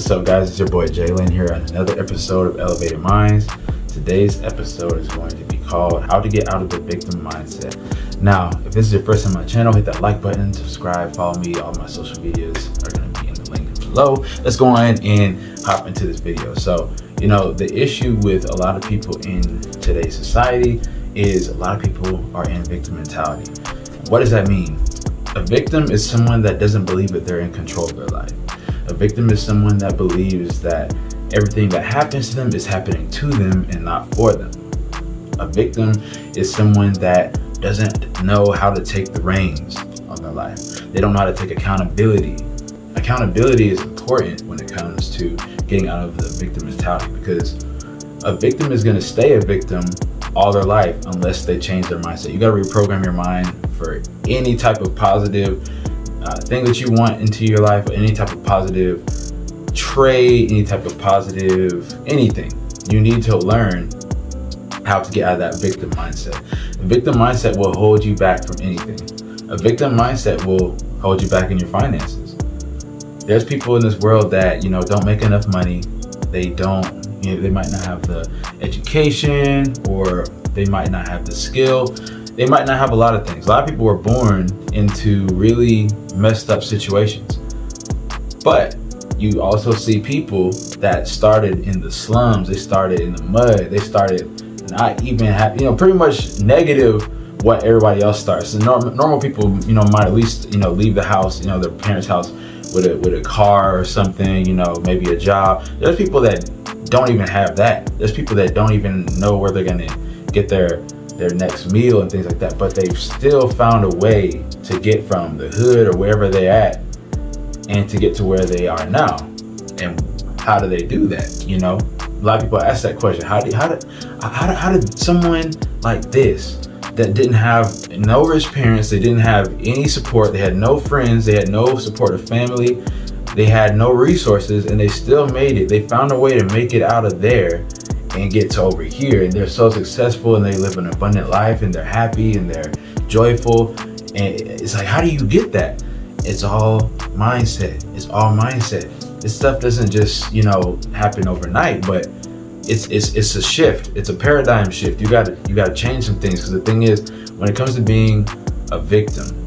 What's up, guys? It's your boy Jalen here on another episode of Elevated Minds. Today's episode is going to be called How to Get Out of the Victim Mindset. Now, if this is your first time on my channel, hit that like button, subscribe, follow me. All my social medias are going to be in the link below. Let's go on and hop into this video. So, the issue with a lot of people in today's society is a lot of people are in victim mentality. What does that mean? A victim is someone that doesn't believe that they're in control of their life. A victim is someone that believes that everything that happens to them is happening to them and not for them. A victim is someone that doesn't know how to take the reins on their life. They don't know how to take accountability. Accountability is important when it comes to getting out of the victim mentality, because a victim is going to stay a victim all their life unless they change their mindset. You got to reprogram your mind for any type of positive thing that you want into your life, or any type of positive trait, any type of positive anything. You need to learn how to get out of that victim mindset. The victim mindset will hold you back from anything. A victim mindset will hold you back in your finances. There's people in this world that don't make enough money. They might not have the education, or they might not have the skill. They might not have a lot of things. A lot of people were born into really messed up situations. But you also see people that started in the slums. They started in the mud. They started not even have, pretty much negative what everybody else starts. So normal people, might at least, leave the house, their parents' house with a car or something, maybe a job. There's people that don't even have that. There's people that don't even know where they're gonna get their next meal and things like that, but they've still found a way to get from the hood or wherever they're at and to get to where they are now. And how do they do that? A lot of people ask that question. How did someone like this, that didn't have no rich parents, they didn't have any support, they had no friends, they had no supportive family, they had no resources, and they still made it. They found a way to make it out of there and get to over here, and they're so successful, and they live an abundant life, and they're happy, and they're joyful. And it's like, how do you get that? It's all mindset. It's all mindset. This stuff doesn't just happen overnight, but it's a shift. It's a paradigm shift. You gotta change some things, because the thing is, when it comes to being a victim,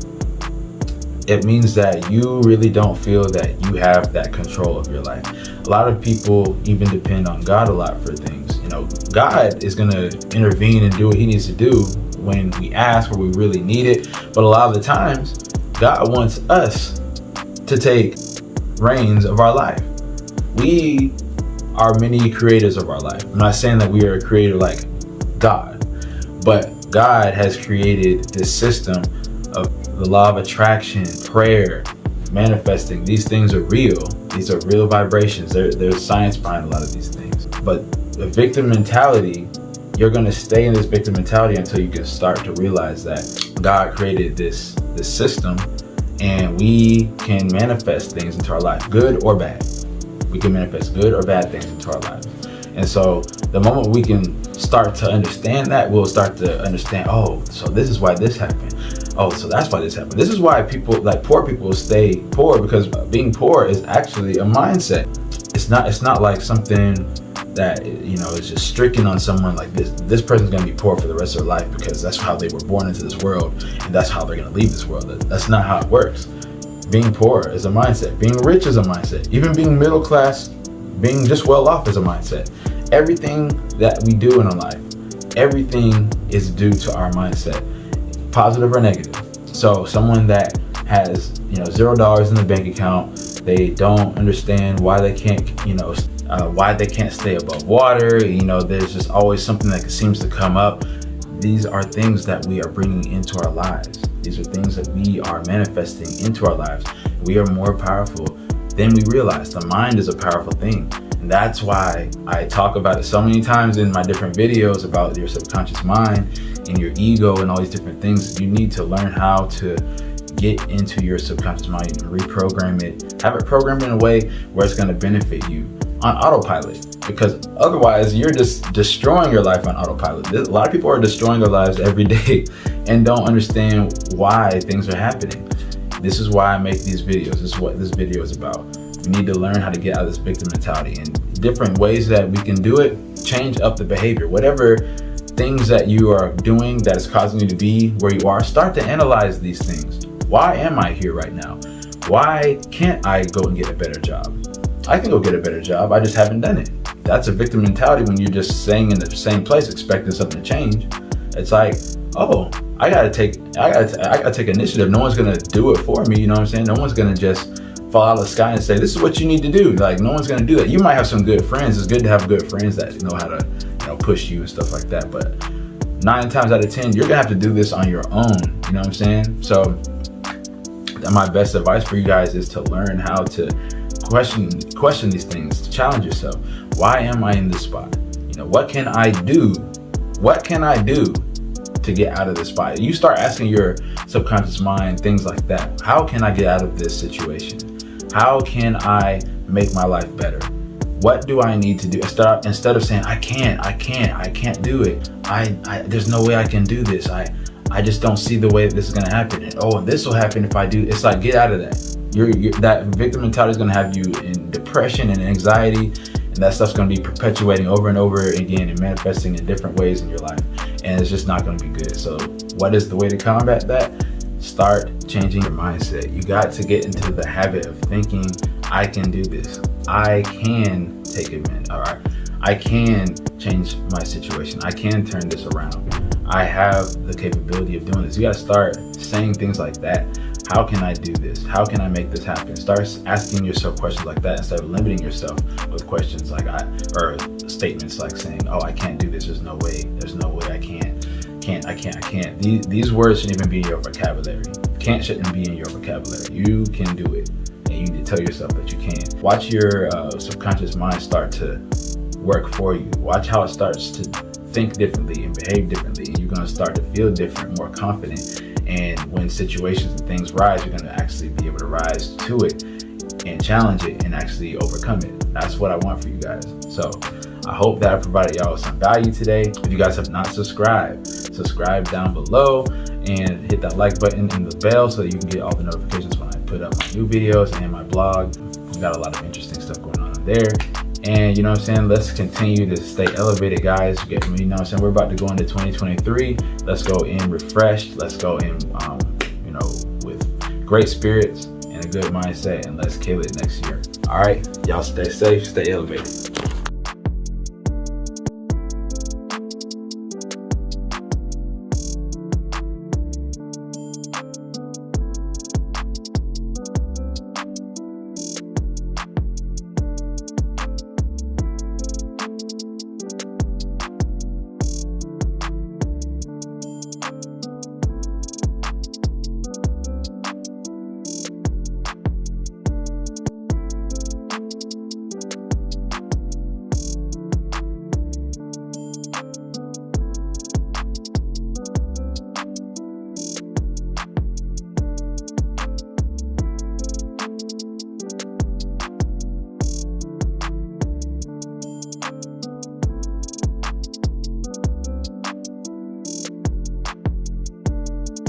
it means that you really don't feel that you have that control of your life. A lot of people even depend on God a lot for things. God is going to intervene and do what he needs to do when we ask or we really need it. But a lot of the times, God wants us to take reins of our life. We are many creators of our life. I'm not saying that we are a creator like God, but God has created this system of the law of attraction, prayer, manifesting. These things are real. These are real vibrations. There's science behind a lot of these things. But the victim mentality, you're going to stay in this victim mentality until you can start to realize that God created this system, and we can manifest things into our life, good or bad. We can manifest good or bad things into our lives. And so the moment we can start to understand that, we'll start to understand, oh, so this is why this happened. Oh, so that's why this happened. This is why people, like poor people, stay poor, because being poor is actually a mindset. It's not like something that is just stricken on someone like this person's going to be poor for the rest of their life because that's how they were born into this world, and that's how they're going to leave this world. That's not how it works. Being poor is a mindset. Being rich is a mindset. Even being middle class, being just well off is a mindset. Everything that we do in our life, everything is due to our mindset, positive or negative. So someone that has $0 in the bank account, they don't understand why they can't stay above water. There's just always something that seems to come up. These are things that we are bringing into our lives. These are things that we are manifesting into our lives. We are more powerful than we realize. The mind is a powerful thing. And that's why I talk about it so many times in my different videos about your subconscious mind and your ego and all these different things. You need to learn how to get into your subconscious mind and reprogram it. Have it programmed in a way where it's going to benefit you on autopilot, because otherwise you're just destroying your life on autopilot. A lot of people are destroying their lives every day and don't understand why things are happening. This is why I make these videos. This is what this video is about. We need to learn how to get out of this victim mentality, and different ways that we can do it. Change up the behavior. Whatever things that you are doing that is causing you to be where you are, start to analyze these things. Why am I here right now? Why can't I go and get a better job? I can go get a better job, I just haven't done it. That's a victim mentality when you're just staying in the same place expecting something to change. It's like, oh, I gotta take initiative. No one's gonna do it for me, you know what I'm saying? No one's gonna just fall out of the sky and say, this is what you need to do. Like, no one's gonna do that. You might have some good friends. It's good to have good friends that know how to, push you and stuff like that. But 9 times out of 10, you're gonna have to do this on your own, you know what I'm saying? So my best advice for you guys is to learn how to question these things, to challenge yourself. Why am I in this spot? What can I do? What can I do to get out of this spot? You start asking your subconscious mind things like that. How can I get out of this situation? How can I make my life better? What do I need to do? Instead of saying, I can't do it. There's no way I can do this. I just don't see the way that this is gonna happen. And this will happen if I do. It's like, get out of that. That victim mentality is gonna have you in depression and anxiety, and that stuff's gonna be perpetuating over and over again and manifesting in different ways in your life. And it's just not gonna be good. So what is the way to combat that? Start changing your mindset. You got to get into the habit of thinking, I can do this. I can take it, man. All right. I can change my situation. I can turn this around. I have the capability of doing this. You got to start saying things like that. How can I do this? How can I make this happen? Start asking yourself questions like that instead of limiting yourself with questions like or statements like saying, oh, I can't do this. There's no way. There's no way I can't. I can't. These words shouldn't even be in your vocabulary. Can't shouldn't be in your vocabulary. You can do it. And you need to tell yourself that you can. Watch your subconscious mind start to work for you. Watch how it starts to think differently and behave differently. And you're going to start to feel different, more confident. And when situations and things rise, you're going to actually be able to rise to it and challenge it and actually overcome it. That's what I want for you guys. So I hope that I provided y'all some value today. If you guys have not subscribed, subscribe down below and hit that like button and the bell so that you can get all the notifications when I put up my new videos and my blog. We've got a lot of interesting stuff going on there. And you know what I'm saying, let's continue to stay elevated, guys. You know what I'm saying, we're about to go into 2023. Let's go in refreshed. Let's go in with great spirits and a good mindset, and let's kill it next year. All right, y'all stay safe, stay elevated.